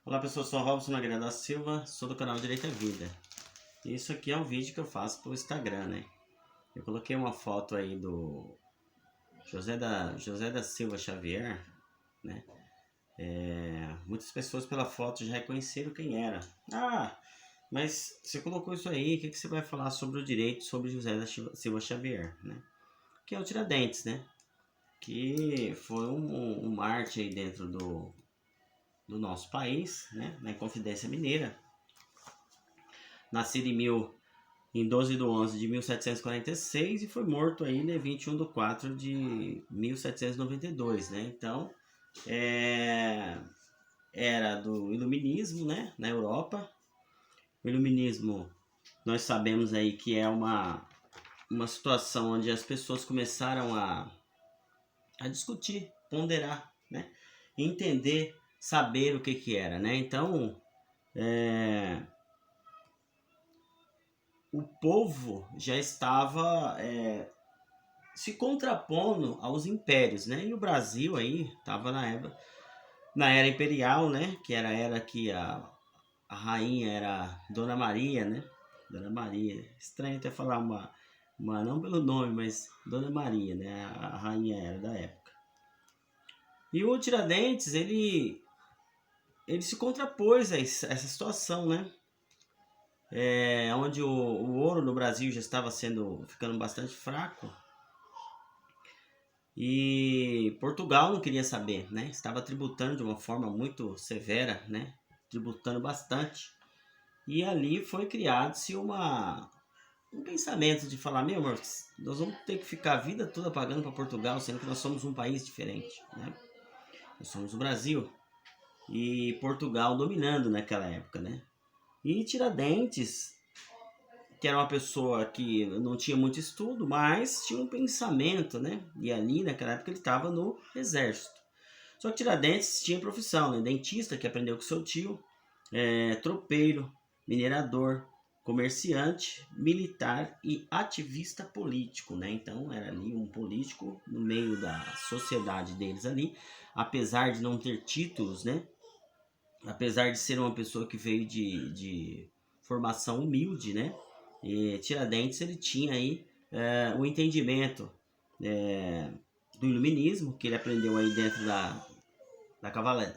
Olá pessoal, sou o Robson Nogueira da Silva, sou do canal Direito à Vida. Isso aqui é um vídeo que eu faço pro Instagram, né? Eu coloquei uma foto aí do José da Silva Xavier, né? Muitas pessoas pela foto já reconheceram quem era. Ah, mas você colocou isso aí, o que você vai falar sobre o direito sobre José da Silva Xavier, né? Que é o Tiradentes, né? Que foi um mártir aí dentro do nosso país, né? Na Inconfidência Mineira. Nascido em 12 de 11 de 1746 e foi morto aí, né, 21 de 4 de 1792, né? Então, era do iluminismo, né, na Europa. O iluminismo, nós sabemos aí que é uma situação onde as pessoas começaram a discutir, ponderar, né? Entender, saber o que era, né? Então, o povo já estava se contrapondo aos impérios, né? E o Brasil aí estava na era imperial, né? Que era a era que a rainha era Dona Maria, né? Dona Maria. Estranho até falar uma não pelo nome, mas Dona Maria, né? A rainha era da época. E o Tiradentes, ele se contrapôs a essa situação, né? Onde o ouro no Brasil já estava ficando bastante fraco. E Portugal não queria saber, né? Estava tributando de uma forma muito severa, né? Tributando bastante. E ali foi criado-se um pensamento de falar, meu amor, nós vamos ter que ficar a vida toda pagando para Portugal, sendo que nós somos um país diferente, né? Nós somos o Brasil e Portugal dominando naquela época, né? E Tiradentes, que era uma pessoa que não tinha muito estudo, mas tinha um pensamento, né? E ali, naquela época, ele estava no exército. Só que Tiradentes tinha profissão, né? Dentista, que aprendeu com seu tio, tropeiro, minerador, comerciante, militar e ativista político, né? Então, era ali um político no meio da sociedade deles ali, apesar de não ter títulos, né? Apesar de ser uma pessoa que veio de formação humilde, né? E Tiradentes, ele tinha aí o entendimento do iluminismo, que ele aprendeu aí dentro da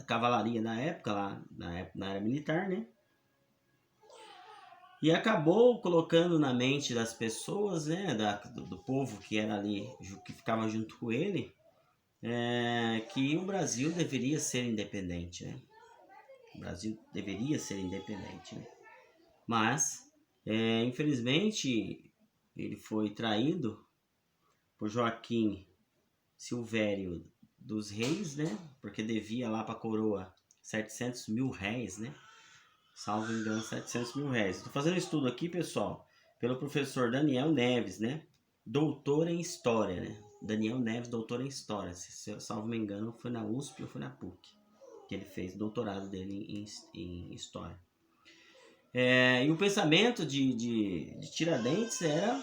cavalaria na época, lá na era militar, né? E acabou colocando na mente das pessoas, né, do povo que era ali, que ficava junto com ele, que o Brasil deveria ser independente, né? O Brasil deveria ser independente, né? Mas, infelizmente, ele foi traído por Joaquim Silvério dos Reis, né? Porque devia lá para a coroa 700 mil réis, né? Salvo engano, 700 mil réis. Estou fazendo um estudo aqui, pessoal, pelo professor Daniel Neves, né? Doutor em História, né? Daniel Neves, doutor em História. Se eu salvo me engano, foi na USP ou foi na PUC que ele fez doutorado dele em História. E o pensamento de Tiradentes era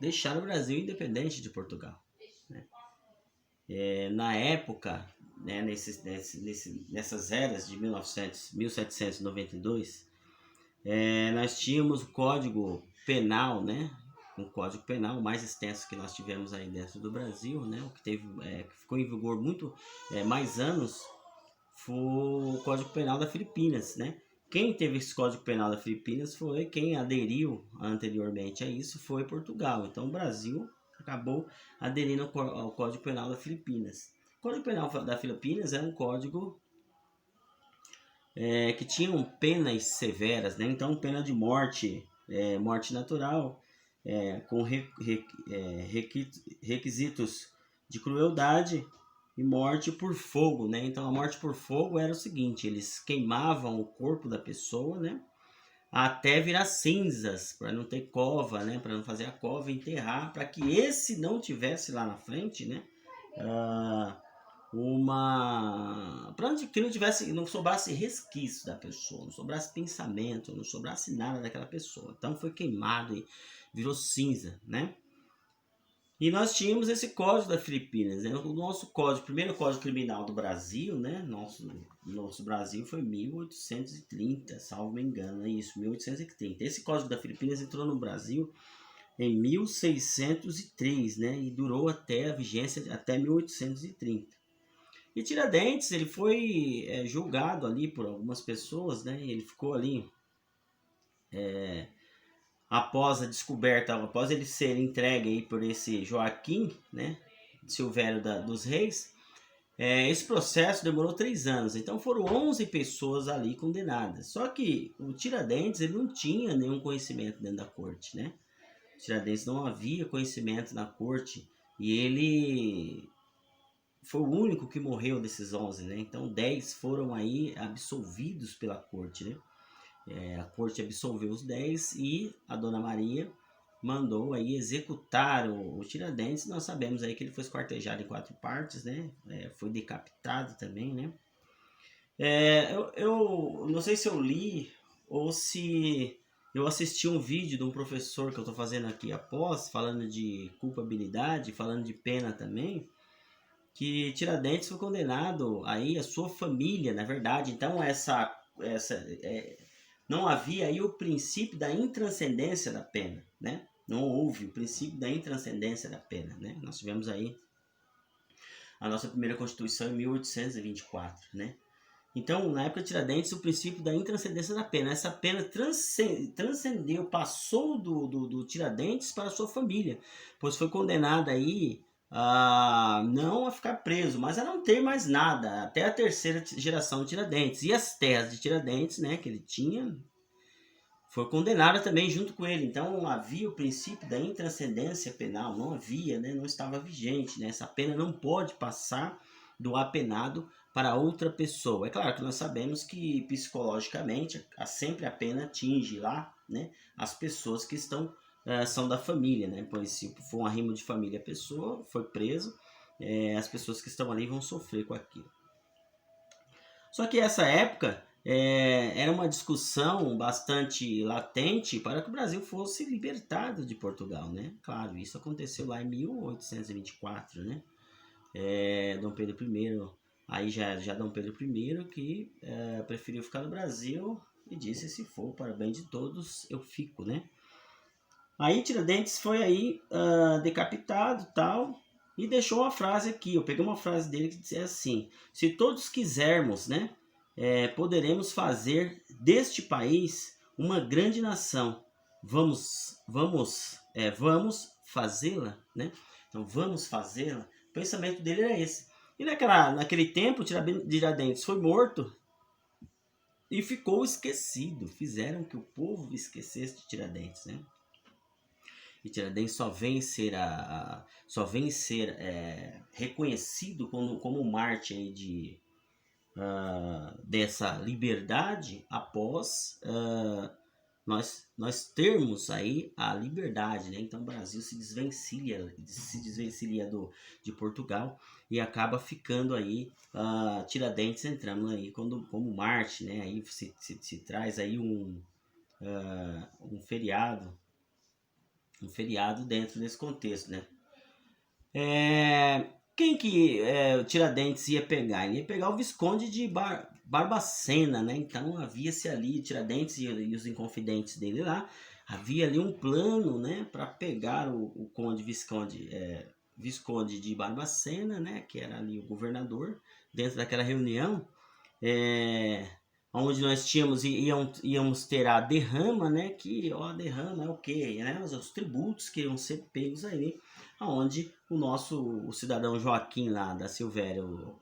deixar o Brasil independente de Portugal, né? Na época, né, nessas eras de 1792, nós tínhamos o Código Penal, né? Um Código Penal mais extenso que nós tivemos aí dentro do Brasil, né? O que que ficou em vigor muito mais anos foi o Código Penal da Filipinas, né? Quem teve esse Código Penal da Filipinas foi quem aderiu anteriormente a isso, foi Portugal. Então o Brasil acabou aderindo ao Código Penal da Filipinas. O Código Penal da Filipinas é um código que tinham penas severas, né? Então pena de morte, morte natural, com requisitos de crueldade e morte por fogo, né? Então a morte por fogo era o seguinte: eles queimavam o corpo da pessoa, né? Até virar cinzas, para não ter cova, né? Para não fazer a cova e enterrar, para que esse não tivesse lá na frente, né? Para que não sobrasse resquício da pessoa, não sobrasse pensamento, não sobrasse nada daquela pessoa. Então foi queimado e virou cinza, né? E nós tínhamos esse Código das Filipinas, né? O nosso código, o primeiro Código Criminal do Brasil, né? Nosso Brasil foi 1830, salvo me engano, é isso, 1830. Esse Código das Filipinas entrou no Brasil em 1603, né? E durou até a vigência até 1830. E Tiradentes, ele foi julgado ali por algumas pessoas, né? Ele ficou ali após a descoberta, após ele ser entregue aí por esse Joaquim, né, Silvério dos Reis, esse processo demorou 3 anos, então foram 11 pessoas ali condenadas. Só que o Tiradentes, ele não tinha nenhum conhecimento dentro da corte, né? O Tiradentes não havia conhecimento na corte e ele foi o único que morreu desses 11, né? Então 10 foram aí absolvidos pela corte, né? A corte absolveu os 10 e a Dona Maria mandou aí executar o Tiradentes. Nós sabemos aí que ele foi esquartejado em 4 partes, né? Foi decapitado também, né? Eu não sei se eu li ou se eu assisti um vídeo de um professor que eu estou fazendo aqui após, falando de culpabilidade, falando de pena também, que Tiradentes foi condenado aí, a sua família, na verdade. Então não havia aí o princípio da intranscendência da pena, né? Não houve o princípio da intranscendência da pena, né? Nós tivemos aí a nossa primeira Constituição em 1824, né? Então, na época de Tiradentes, o princípio da intranscendência da pena. Essa pena transcendeu, passou do Tiradentes para a sua família, pois foi condenada aí não a ficar preso, mas a não ter mais nada, até a terceira geração de Tiradentes. E as terras de Tiradentes, né, que ele tinha, foi condenada também junto com ele. Então havia o princípio da intranscendência penal, não havia, né, não estava vigente, né? Essa pena não pode passar do apenado para outra pessoa. É claro que nós sabemos que psicologicamente sempre a pena atinge lá, né, as pessoas que são da família, né? Pois se for um arrimo de família, a pessoa foi preso, as pessoas que estão ali vão sofrer com aquilo. Só que essa época era uma discussão bastante latente para que o Brasil fosse libertado de Portugal, né? Claro, isso aconteceu lá em 1824, né? Dom Pedro I, aí já Dom Pedro I, que preferiu ficar no Brasil e disse: se for para o bem de todos, eu fico, né? Aí Tiradentes foi aí decapitado e tal, e deixou uma frase aqui. Eu peguei uma frase dele que dizia assim: se todos quisermos, né, poderemos fazer deste país uma grande nação. Vamos fazê-la, né? Então vamos fazê-la. O pensamento dele era esse. E naquele tempo, Tiradentes foi morto e ficou esquecido. Fizeram que o povo esquecesse de Tiradentes, né? E Tiradentes só vem ser reconhecido como mártir dessa liberdade após nós termos aí a liberdade, né? Então o Brasil se desvencilha de Portugal e acaba ficando aí Tiradentes entrando aí como mártir, né? Aí se traz aí um feriado dentro desse contexto, né? Quem que o Tiradentes ia pegar? Ele ia pegar o Visconde de Barbacena, né? Então havia-se ali Tiradentes e os inconfidentes dele lá, havia ali um plano, né, para pegar o Visconde de Barbacena, né, que era ali o governador, dentro daquela reunião, onde nós íamos ter a derrama, né, que a derrama é o quê? Né? Os tributos que iam ser pegos aí, onde o cidadão Joaquim lá da Silvério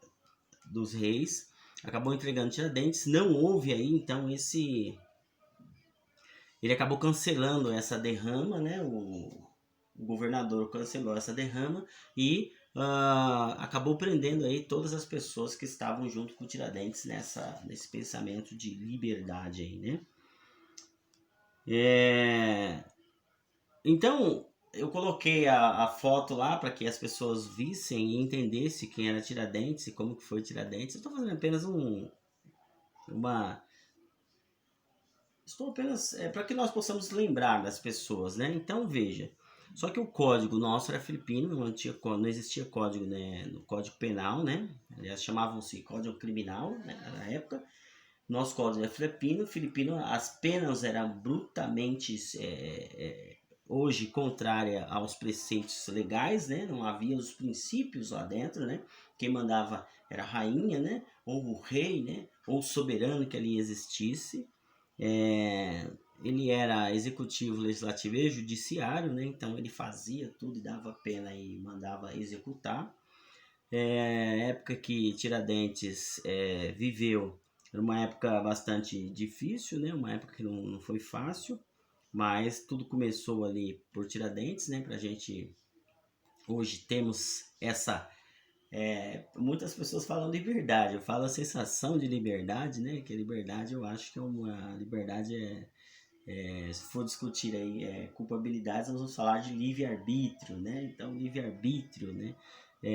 dos Reis acabou entregando Tiradentes. Não houve aí, então, ele acabou cancelando essa derrama, né, o governador cancelou essa derrama e acabou prendendo aí todas as pessoas que estavam junto com Tiradentes nesse pensamento de liberdade aí, né? Então, eu coloquei a foto lá para que as pessoas vissem e entendessem quem era Tiradentes e como que foi Tiradentes. Eu estou fazendo apenas Estou apenas para que nós possamos lembrar das pessoas, né? Então, veja, Só que o código nosso era filipino, não existia código, né, no Código Penal, né? Aliás, chamavam-se Código Criminal, né, na época. Nosso código era filipino, as penas eram brutalmente, hoje, contrária aos preceitos legais, né? Não havia os princípios lá dentro, né? Quem mandava era a rainha, né? Ou o rei, né? Ou o soberano que ali existisse. Ele era executivo, legislativo e judiciário, né? Então ele fazia tudo e dava pena e mandava executar. Época que Tiradentes viveu, era uma época bastante difícil, né? Uma época que não foi fácil, mas tudo começou ali por Tiradentes, né? Pra gente, hoje temos essa... muitas pessoas falam liberdade, eu falo a sensação de liberdade, né? Que a liberdade, eu acho que é uma liberdade, se for discutir aí culpabilidades, nós vamos falar de livre-arbítrio, né? Então, livre-arbítrio, né?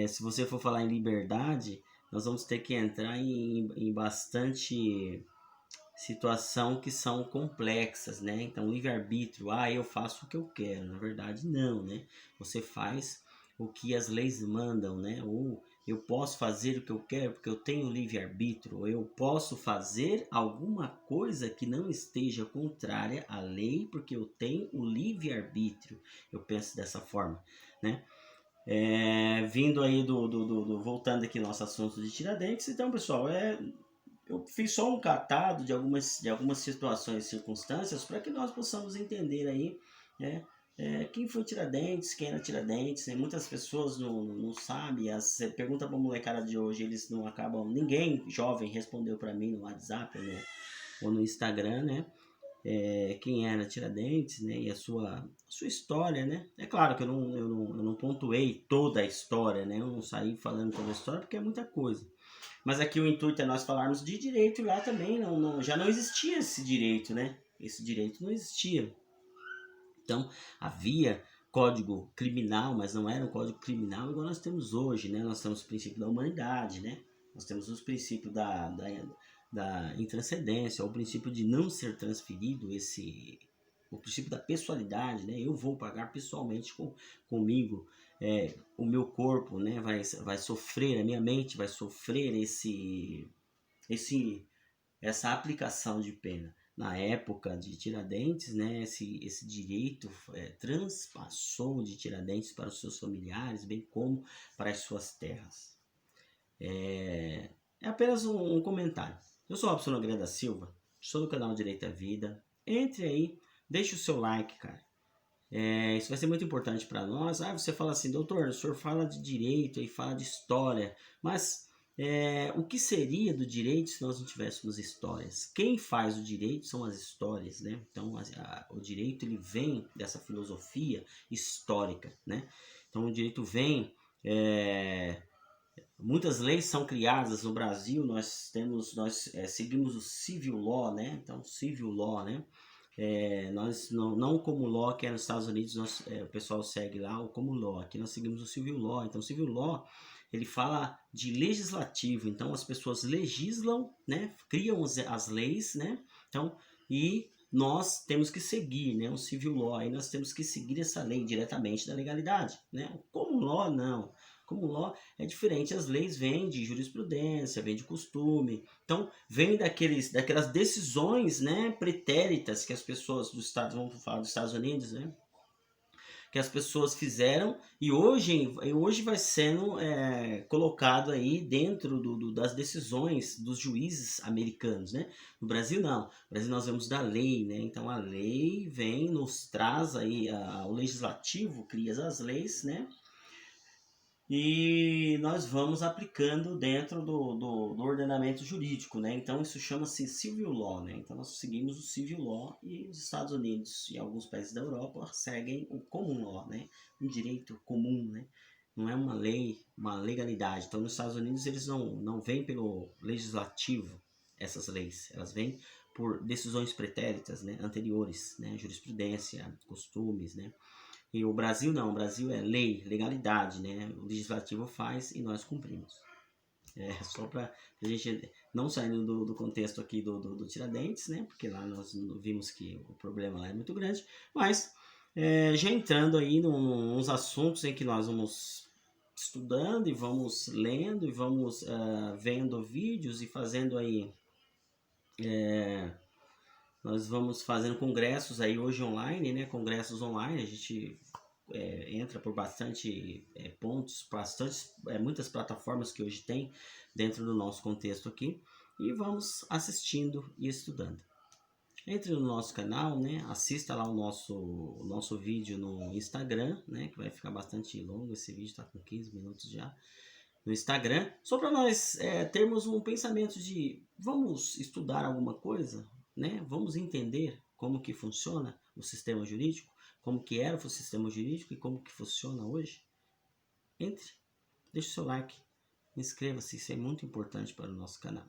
Se você for falar em liberdade, nós vamos ter que entrar em bastante situação que são complexas, né? Então, livre-arbítrio, eu faço o que eu quero. Na verdade, não, né? Você faz o que as leis mandam, né? Ou eu posso fazer o que eu quero porque eu tenho livre-arbítrio, ou eu posso fazer alguma coisa que não esteja contrária à lei porque eu tenho o livre-arbítrio. Eu penso dessa forma, né? Vindo aí voltando aqui no nosso assunto de Tiradentes, então, pessoal, eu fiz só um catado de algumas situações e circunstâncias para que nós possamos entender aí, né, quem foi Tiradentes, quem era Tiradentes, né? Muitas pessoas não sabem, você pergunta para a molecada de hoje, eles não acabam, ninguém jovem respondeu para mim no WhatsApp ou no Instagram, né? Quem era Tiradentes, né, e a sua história, né? É claro que eu não pontuei toda a história, né? Eu não saí falando toda a história porque é muita coisa. Mas aqui o intuito é nós falarmos de direito, lá também já não existia esse direito, né? Esse direito não existia. Então, havia código criminal, mas não era um código criminal igual nós temos hoje, né? Nós temos o princípio da humanidade, né? Nós temos os princípios da intranscendência, o princípio de não ser transferido, o princípio da pessoalidade, né? Eu vou pagar pessoalmente comigo, o meu corpo, né? Vai sofrer, a minha mente vai sofrer essa aplicação de pena. Na época de Tiradentes, né, esse direito transpassou de Tiradentes para os seus familiares, bem como para as suas terras. É apenas um comentário. Eu sou o Robson Nogueira da Silva, sou do canal Direito à Vida. Entre aí, deixe o seu like, cara. Isso vai ser muito importante para nós. Você fala assim, doutor, o senhor fala de direito e fala de história, mas o que seria do direito se nós não tivéssemos histórias? Quem faz o direito são as histórias, né? Então, o direito ele vem dessa filosofia histórica, né? Então, o direito vem... muitas leis são criadas no Brasil, nós seguimos o civil law, né? Então, civil law, né? Nós não como law, que é nos Estados Unidos, o pessoal segue lá o como law. Aqui nós seguimos o civil law. Então, o civil law ele fala de legislativo. Então, as pessoas legislam, né? Criam as leis, né? Então, e nós temos que seguir, né? O civil law. Aí nós temos que seguir essa lei diretamente da legalidade, né? O common law não. Como law é diferente, as leis vêm de jurisprudência, vêm de costume, então vem daquelas decisões, né, pretéritas que as pessoas dos Estados, vamos falar dos Estados Unidos, né, que as pessoas fizeram e hoje vai sendo colocado aí dentro das decisões dos juízes americanos, né? No Brasil não, no Brasil nós vemos da lei, né? Então a lei vem, nos traz aí, o legislativo cria as leis, né? E nós vamos aplicando dentro do ordenamento jurídico, né? Então isso chama-se civil law, né? Então nós seguimos o civil law e os Estados Unidos e alguns países da Europa seguem o common law, né? Um direito comum, né? Não é uma lei, uma legalidade. Então nos Estados Unidos eles não vêm pelo legislativo essas leis, elas vêm por decisões pretéritas, né? Anteriores, né? Jurisprudência, costumes, né? E o Brasil não, o Brasil é lei, legalidade, né? O legislativo faz e nós cumprimos. Só para a gente não saindo do contexto aqui do Tiradentes, né? Porque lá nós vimos que o problema lá é muito grande, mas Já entrando aí nos assuntos em que nós vamos estudando e vamos lendo e vamos vendo vídeos e fazendo aí, nós vamos fazendo congressos aí hoje online, né? Congressos online, a gente entra por bastante pontos, muitas plataformas que hoje tem dentro do nosso contexto aqui e vamos assistindo e estudando. Entre no nosso canal, né? Assista lá o nosso vídeo no Instagram, né? Que vai ficar bastante longo, esse vídeo está com 15 minutos já. No Instagram, só para nós termos um pensamento de vamos estudar alguma coisa, né? Vamos entender como que funciona o sistema jurídico, como que era o sistema jurídico e como que funciona hoje. Entre, deixe o seu like, inscreva-se, isso é muito importante para o nosso canal.